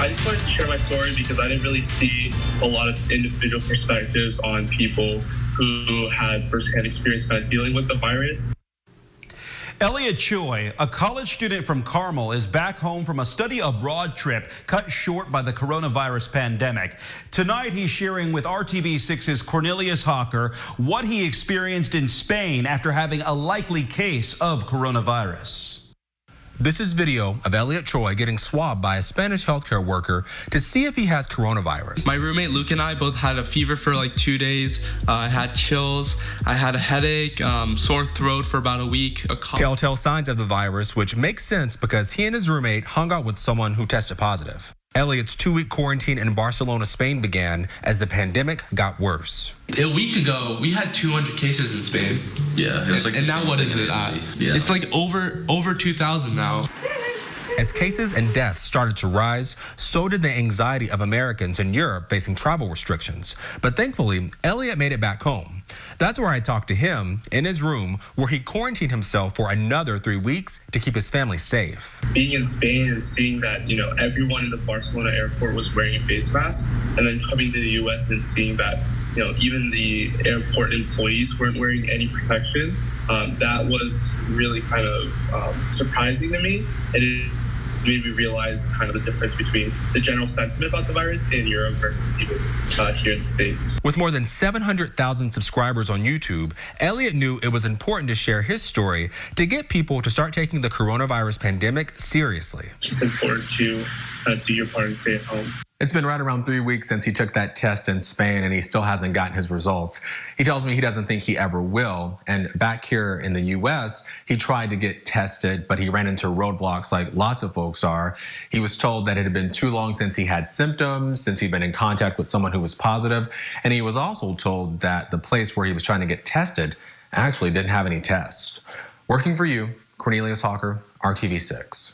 just wanted to share my story because I didn't really see a lot of individual perspectives on people who had firsthand experience kind of dealing with the virus. Elliot Choy, a college student from Carmel, is back home from a study abroad trip cut short by the coronavirus pandemic. Tonight, he's sharing with RTV6's Cornelius Hawker what he experienced in Spain after having a likely case of coronavirus. This is video of Elliot Choy getting swabbed by a Spanish healthcare worker to see if he has coronavirus. My roommate Luke and I both had a fever for like 2 days. I had chills. I had a headache, sore throat for about a week. Telltale signs of the virus, which makes sense because he and his roommate hung out with someone who tested positive. Elliot's 2-week quarantine in Barcelona, Spain began as the pandemic got worse. A week ago, we had 200 cases in Spain. Yeah, it's like and now what is it at? Yeah. It's like over 2,000 now. As cases and deaths started to rise, so did the anxiety of Americans in Europe facing travel restrictions. But thankfully, Elliot made it back home. That's where I talked to him in his room, where he quarantined himself for another 3 weeks to keep his family safe. Being in Spain and seeing that, everyone in the Barcelona airport was wearing a face mask, and then coming to the U.S. and seeing that, even the airport employees weren't wearing any protection, that was really kind of surprising to me. And it made me realize kind of the difference between the general sentiment about the virus in Europe versus even here in the States. With more than 700,000 subscribers on YouTube, Elliot knew it was important to share his story to get people to start taking the coronavirus pandemic seriously. It's just important to do your part and stay at home. It's been right around 3 weeks since he took that test in Spain, and he still hasn't gotten his results. He tells me he doesn't think he ever will. And back here in the US, he tried to get tested, but he ran into roadblocks like lots of folks are. He was told that it had been too long since he had symptoms, since he'd been in contact with someone who was positive. And he was also told that the place where he was trying to get tested actually didn't have any tests. Working for you, Cornelius Hawker, RTV6.